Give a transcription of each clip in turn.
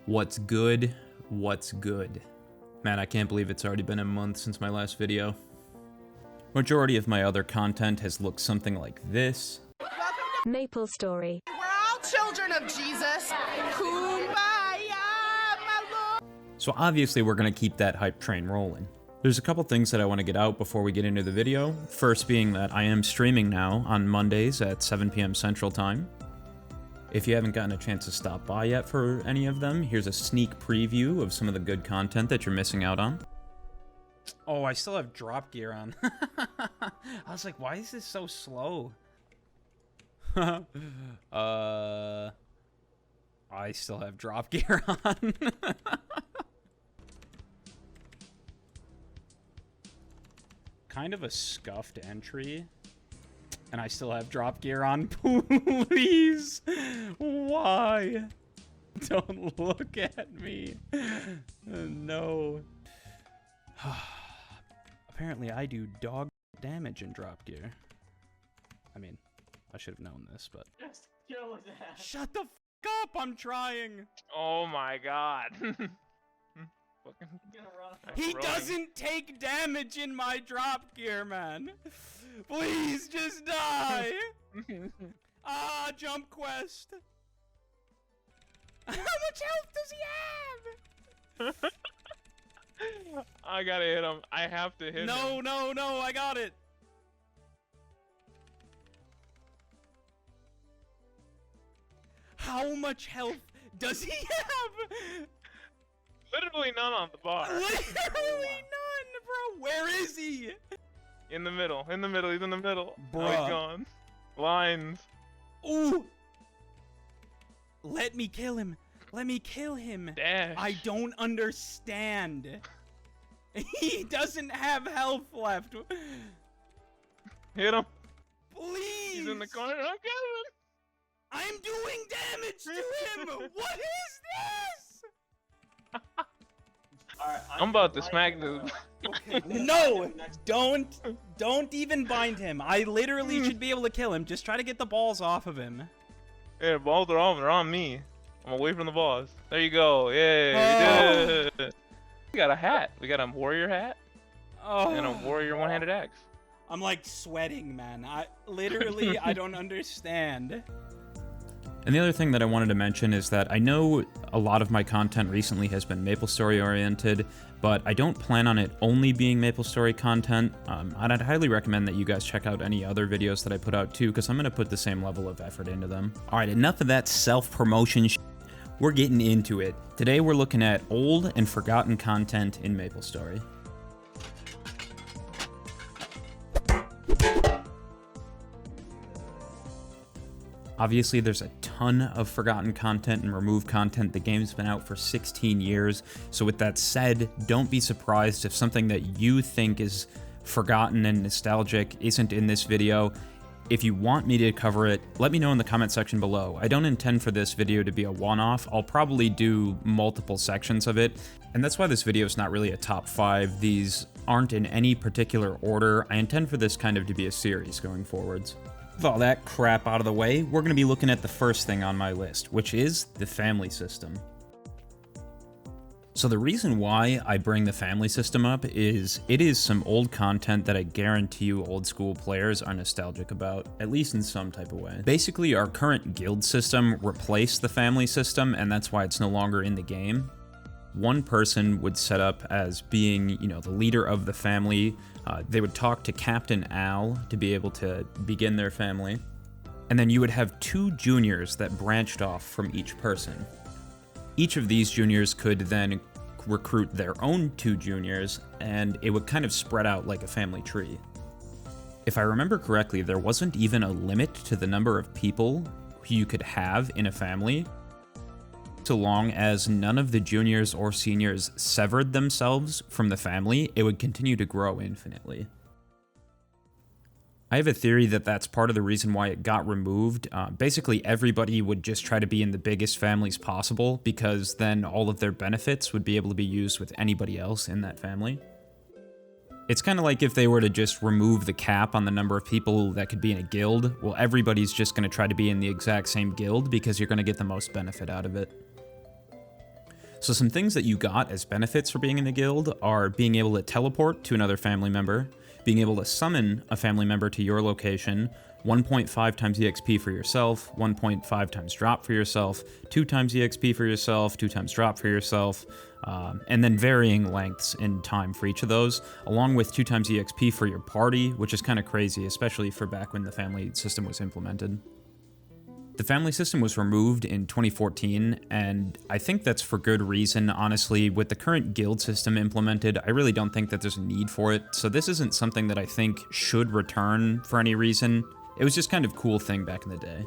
What's good? What's good? Man, I can't believe it's already been a month since my last video. Majority of my other content has looked something like this. MapleStory. We're all children of Jesus. Kumbaya, my Lord. So obviously we're gonna keep that hype train rolling. There's a couple things that I want to get out before we get into the video. First being that I am streaming now on Mondays at 7 p.m. Central Time. If you haven't gotten a chance to stop by yet for any of them, here's a sneak preview of some of the good content that you're missing out on. Oh, I still have drop gear on. I was like, why is this so slow? I still have drop gear on. Kind of a scuffed entry. And I still have drop gear on. Please. Why? Don't look at me. No. Apparently I do dog damage in drop gear. I mean, I should have known this, but... Just kill that. Shut the f*** up! I'm trying! Oh my god. He doesn't take damage in my drop gear, man. Please just die. Ah, jump quest. How much health does he have? I gotta hit him. I have to hit him. No, I got it. How much health does he have? Literally none on the bar. Literally none, bro. Where is he? In the middle. He's in the middle. Bruh. Oh, he's gone. Lines. Ooh. Let me kill him. Let me kill him. Dash. I don't understand. He doesn't have health left. Hit him. Please. He's in the corner. I'm killing I'm doing damage to him. What is this? I'm about to smack dude. No, don't even bind him. I literally should be able to kill him. Just try to get the balls off of him. Yeah, balls are on. They're on me. I'm away from the boss. There you go. Yeah, we did it. We got a hat. We got a warrior hat and a warrior one-handed axe. I'm like sweating, man. I don't understand. And the other thing that I wanted to mention is that I know a lot of my content recently has been MapleStory oriented, but I don't plan on it only being MapleStory content. And I'd highly recommend that you guys check out any other videos that I put out too, because I'm going to put the same level of effort into them. All right, enough of that self-promotion shit. We're getting into it. Today we're looking at old and forgotten content in MapleStory. Obviously, there's a ton of forgotten content and removed content. The game's been out for 16 years. So with that said, don't be surprised if something that you think is forgotten and nostalgic isn't in this video. If you want me to cover it, let me know in the comment section below. I don't intend for this video to be a one-off. I'll probably do multiple sections of it. And that's why this video is not really a top 5. These aren't in any particular order. I intend for this kind of to be a series going forwards. With all that crap out of the way, we're going to be looking at the first thing on my list, which is the family system. So the reason why I bring the family system up is it is some old content that I guarantee you old school players are nostalgic about, at least in some type of way. Basically, our current guild system replaced the family system, and that's why it's no longer in the game. One person would set up as being, the leader of the family. They would talk to Captain Al to be able to begin their family. And then you would have 2 juniors that branched off from each person. Each of these juniors could then recruit their own 2 juniors, and it would kind of spread out like a family tree. If I remember correctly, there wasn't even a limit to the number of people who you could have in a family, so long as none of the juniors or seniors severed themselves from the family, it would continue to grow infinitely. I have a theory that that's part of the reason why it got removed. Basically, everybody would just try to be in the biggest families possible, because then all of their benefits would be able to be used with anybody else in that family. It's kind of like if they were to just remove the cap on the number of people that could be in a guild. Well, everybody's just going to try to be in the exact same guild because you're going to get the most benefit out of it. So some things that you got as benefits for being in the guild are being able to teleport to another family member, being able to summon a family member to your location, 1.5 times EXP for yourself, 1.5 times drop for yourself, 2 times EXP for yourself, 2 times drop for yourself, and then varying lengths in time for each of those, along with 2 times EXP for your party, which is kind of crazy, especially for back when the family system was implemented. The family system was removed in 2014, and I think that's for good reason. Honestly, with the current guild system implemented, I really don't think that there's a need for it, so this isn't something that I think should return for any reason. It was just kind of a cool thing back in the day.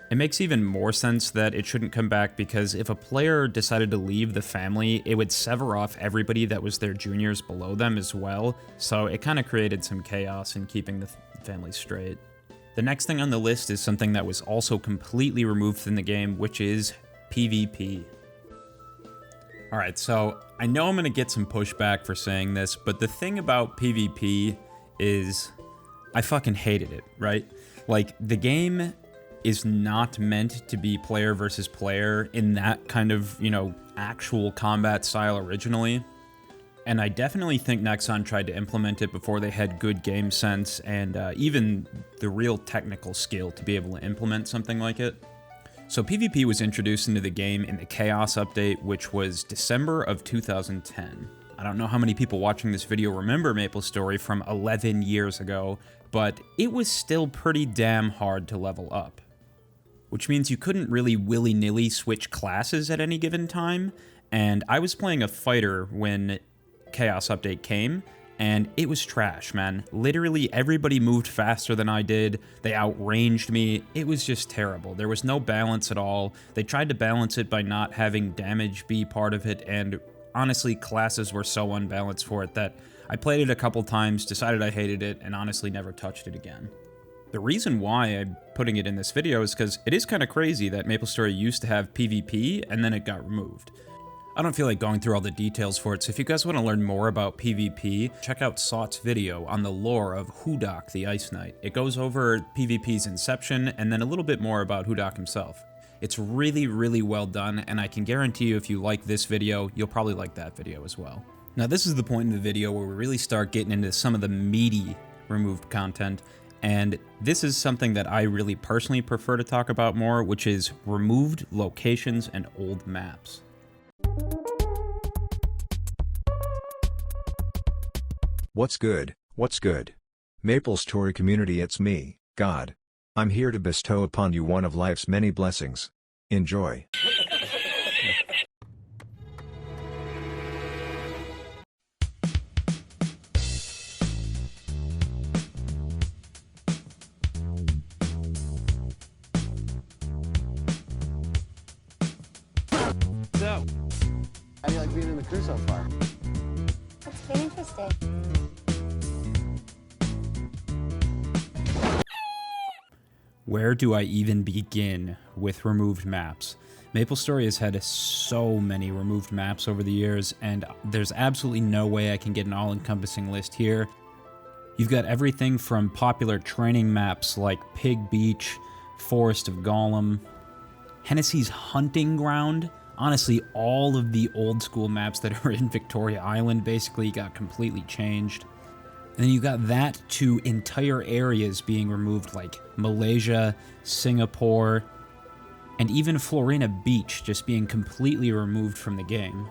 It makes even more sense that it shouldn't come back because if a player decided to leave the family, it would sever off everybody that was their juniors below them as well, so it kind of created some chaos in keeping the family straight. The next thing on the list is something that was also completely removed from the game, which is PvP. Alright, so I know I'm going to get some pushback for saying this, but the thing about PvP is I fucking hated it, right? Like, the game is not meant to be player versus player in that kind of, actual combat style originally. And I definitely think Nexon tried to implement it before they had good game sense and even the real technical skill to be able to implement something like it. So PvP was introduced into the game in the Chaos update, which was December of 2010. I don't know how many people watching this video remember MapleStory from 11 years ago, but it was still pretty damn hard to level up. Which means you couldn't really willy-nilly switch classes at any given time, and I was playing a fighter when Chaos Update came, and it was trash, man. Literally everybody moved faster than I did, they outranged me, it was just terrible. There was no balance at all. They tried to balance it by not having damage be part of it, and honestly, classes were so unbalanced for it that I played it a couple times, decided I hated it, and honestly never touched it again. The reason why I'm putting it in this video is because it is kind of crazy that MapleStory used to have PvP and then it got removed. I don't feel like going through all the details for it, so if you guys want to learn more about PvP, check out Saut's video on the lore of Hudok the Ice Knight. It goes over PvP's inception and then a little bit more about Hudok himself. It's really, really well done, and I can guarantee you if you like this video, you'll probably like that video as well. Now this is the point in the video where we really start getting into some of the meaty removed content, and this is something that I really personally prefer to talk about more, which is removed locations and old maps. What's good? What's good? MapleStory community, it's me, God. I'm here to bestow upon you one of life's many blessings. Enjoy. So, how do you like being in the crew so far? It's been interesting. Where do I even begin with removed maps? MapleStory has had so many removed maps over the years, and there's absolutely no way I can get an all-encompassing list here. You've got everything from popular training maps like Pig Beach, Forest of Gollum, Henesys Hunting Ground. Honestly, all of the old school maps that are in Victoria Island basically got completely changed. And then you got that to entire areas being removed like Malaysia, Singapore, and even Florina Beach just being completely removed from the game.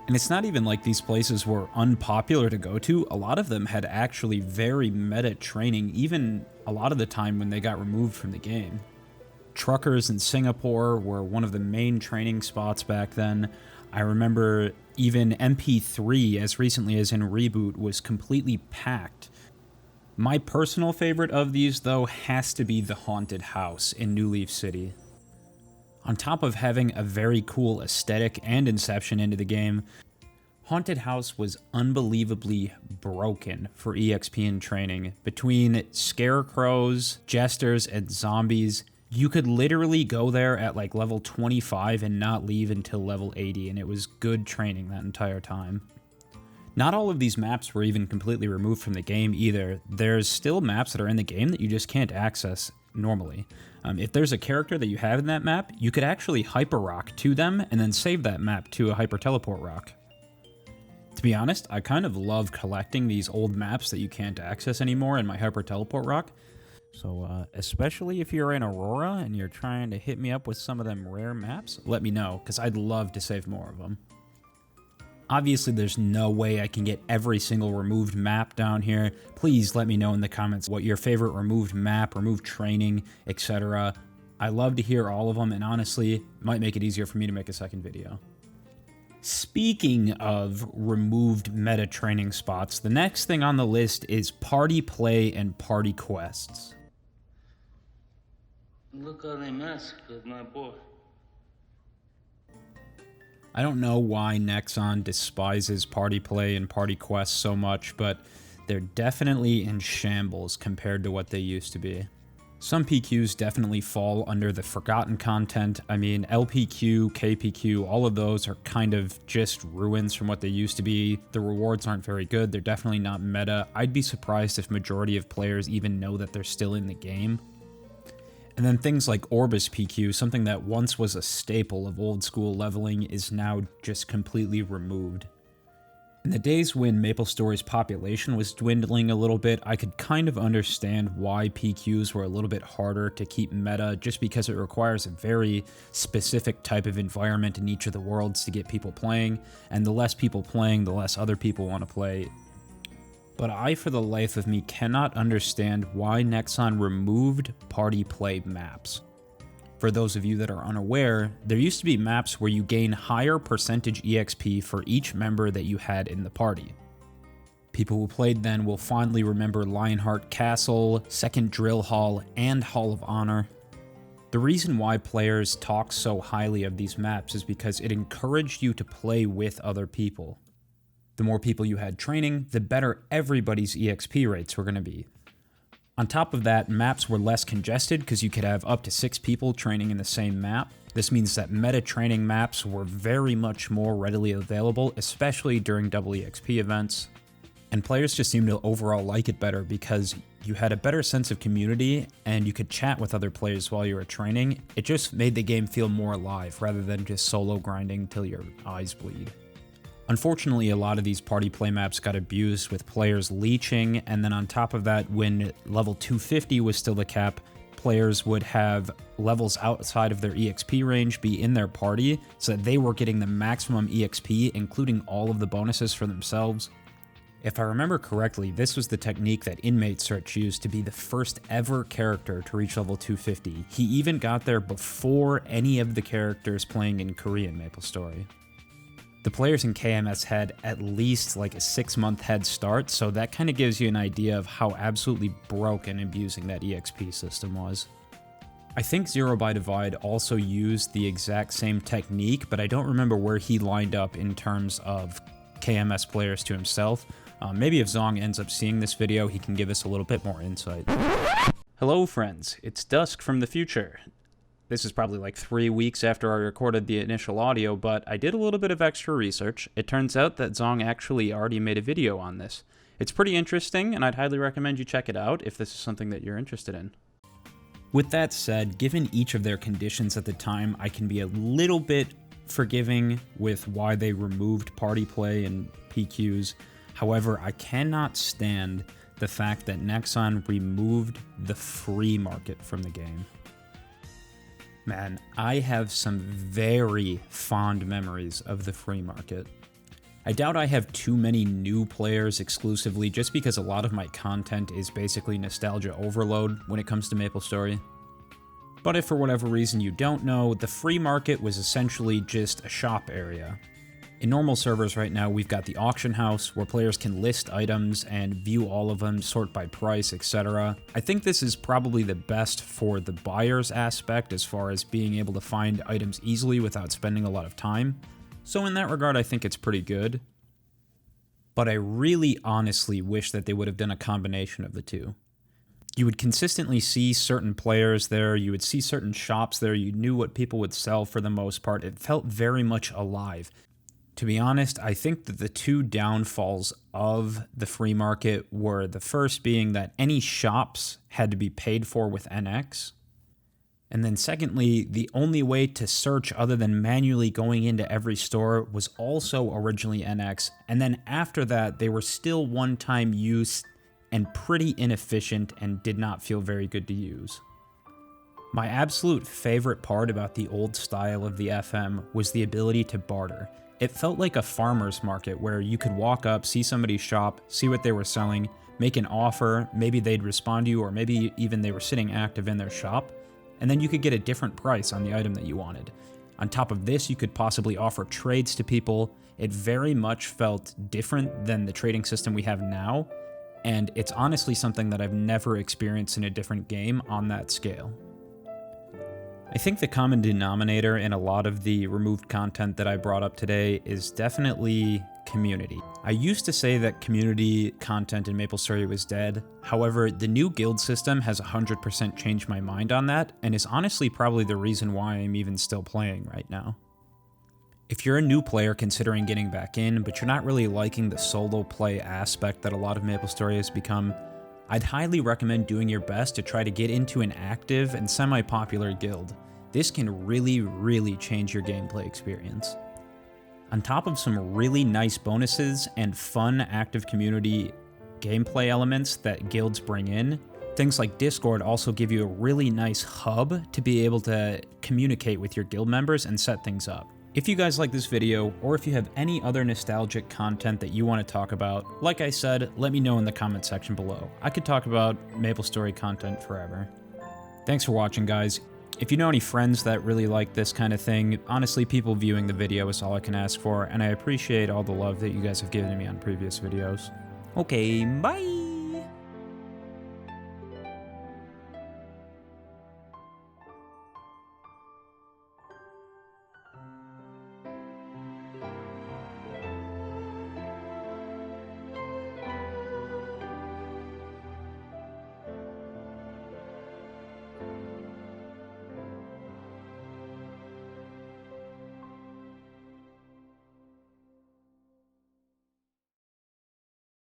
And it's not even like these places were unpopular to go to. A lot of them had actually very meta training, even a lot of the time when they got removed from the game. Truckers in Singapore were one of the main training spots back then. I remember even MP3, as recently as in Reboot, was completely packed. My personal favorite of these, though, has to be the Haunted House in New Leaf City. On top of having a very cool aesthetic and inception into the game, Haunted House was unbelievably broken for EXP and training. Between scarecrows, jesters, and zombies, you could literally go there at like level 25 and not leave until level 80, and it was good training that entire time. Not all of these maps were even completely removed from the game either. There's still maps that are in the game that you just can't access normally. If there's a character that you have in that map, you could actually hyper rock to them and then save that map to a hyper teleport rock. To be honest, I kind of love collecting these old maps that you can't access anymore in my hyper teleport rock. So, especially if you're in Aurora and you're trying to hit me up with some of them rare maps, let me know, because I'd love to save more of them. Obviously, there's no way I can get every single removed map down here. Please let me know in the comments what your favorite removed map, removed training, etc. I love to hear all of them, and honestly, it might make it easier for me to make a second video. Speaking of removed meta training spots, the next thing on the list is party play and party quests. Look how they mess with my boy. I don't know why Nexon despises party play and party quests so much, but they're definitely in shambles compared to what they used to be. Some PQs definitely fall under the forgotten content. I mean, LPQ, KPQ, all of those are kind of just ruins from what they used to be. The rewards aren't very good. They're definitely not meta. I'd be surprised if majority of players even know that they're still in the game. And then things like Orbis PQ, something that once was a staple of old school leveling, is now just completely removed. In the days when MapleStory's population was dwindling a little bit, I could kind of understand why PQs were a little bit harder to keep meta, just because it requires a very specific type of environment in each of the worlds to get people playing, and the less people playing, the less other people want to play. But I, for the life of me, cannot understand why Nexon removed party play maps. For those of you that are unaware, there used to be maps where you gain higher percentage EXP for each member that you had in the party. People who played then will fondly remember Lionheart Castle, Second Drill Hall, and Hall of Honor. The reason why players talk so highly of these maps is because it encouraged you to play with other people. The more people you had training, the better everybody's EXP rates were going to be. On top of that, maps were less congested because you could have up to 6 people training in the same map. This means that meta training maps were very much more readily available, especially during double EXP events. And players just seemed to overall like it better because you had a better sense of community and you could chat with other players while you were training. It just made the game feel more alive rather than just solo grinding till your eyes bleed. Unfortunately, a lot of these party play maps got abused with players leeching, and then on top of that, when level 250 was still the cap, players would have levels outside of their EXP range be in their party, so that they were getting the maximum EXP, including all of the bonuses for themselves. If I remember correctly, this was the technique that Inmate Search used to be the first ever character to reach level 250. He even got there before any of the characters playing in Korean MapleStory. The players in KMS had at least like a 6-month head start, so that kind of gives you an idea of how absolutely broken and abusing that EXP system was. I think Zero by Divide also used the exact same technique, but I don't remember where he lined up in terms of KMS players to himself. Maybe if Zong ends up seeing this video, he can give us a little bit more insight. Hello friends, it's Dusk from the future. This is probably like 3 weeks after I recorded the initial audio, but I did a little bit of extra research. It turns out that Zong actually already made a video on this. It's pretty interesting, and I'd highly recommend you check it out if this is something that you're interested in. With that said, given each of their conditions at the time, I can be a little bit forgiving with why they removed party play and PQs. However, I cannot stand the fact that Nexon removed the free market from the game. Man, I have some very fond memories of the free market. I doubt I have too many new players exclusively, just because a lot of my content is basically nostalgia overload when it comes to MapleStory. But if for whatever reason you don't know, the free market was essentially just a shop area. In normal servers right now, we've got the auction house, where players can list items and view all of them, sort by price, etc. I think this is probably the best for the buyer's aspect as far as being able to find items easily without spending a lot of time. So in that regard, I think it's pretty good. But I really honestly wish that they would have done a combination of the two. You would consistently see certain players there, you would see certain shops there, you knew what people would sell for the most part. It felt very much alive. To be honest, I think that the two downfalls of the free market were the first being that any shops had to be paid for with NX. And then secondly, the only way to search other than manually going into every store was also originally NX, and then after that they were still one-time use and pretty inefficient and did not feel very good to use. My absolute favorite part about the old style of the FM was the ability to barter. It felt like a farmer's market where you could walk up, see somebody's shop, see what they were selling, make an offer, maybe they'd respond to you, or maybe even they were sitting active in their shop, and then you could get a different price on the item that you wanted. On top of this, you could possibly offer trades to people. It very much felt different than the trading system we have now, and it's honestly something that I've never experienced in a different game on that scale. I think the common denominator in a lot of the removed content that I brought up today is definitely community. I used to say that community content in MapleStory was dead. However, the new guild system has 100% changed my mind on that, and is honestly probably the reason why I'm even still playing right now. If you're a new player considering getting back in, but you're not really liking the solo play aspect that a lot of MapleStory has become, I'd highly recommend doing your best to try to get into an active and semi-popular guild. This can really change your gameplay experience. On top of some really nice bonuses and fun active community gameplay elements that guilds bring in, things like Discord also give you a really nice hub to be able to communicate with your guild members and set things up. If you guys like this video, or if you have any other nostalgic content that you want to talk about, like I said, let me know in the comment section below. I could talk about MapleStory content forever. Thanks for watching, guys. If you know any friends that really like this kind of thing, honestly, people viewing the video is all I can ask for, and I appreciate all the love that you guys have given me on previous videos. Okay, bye!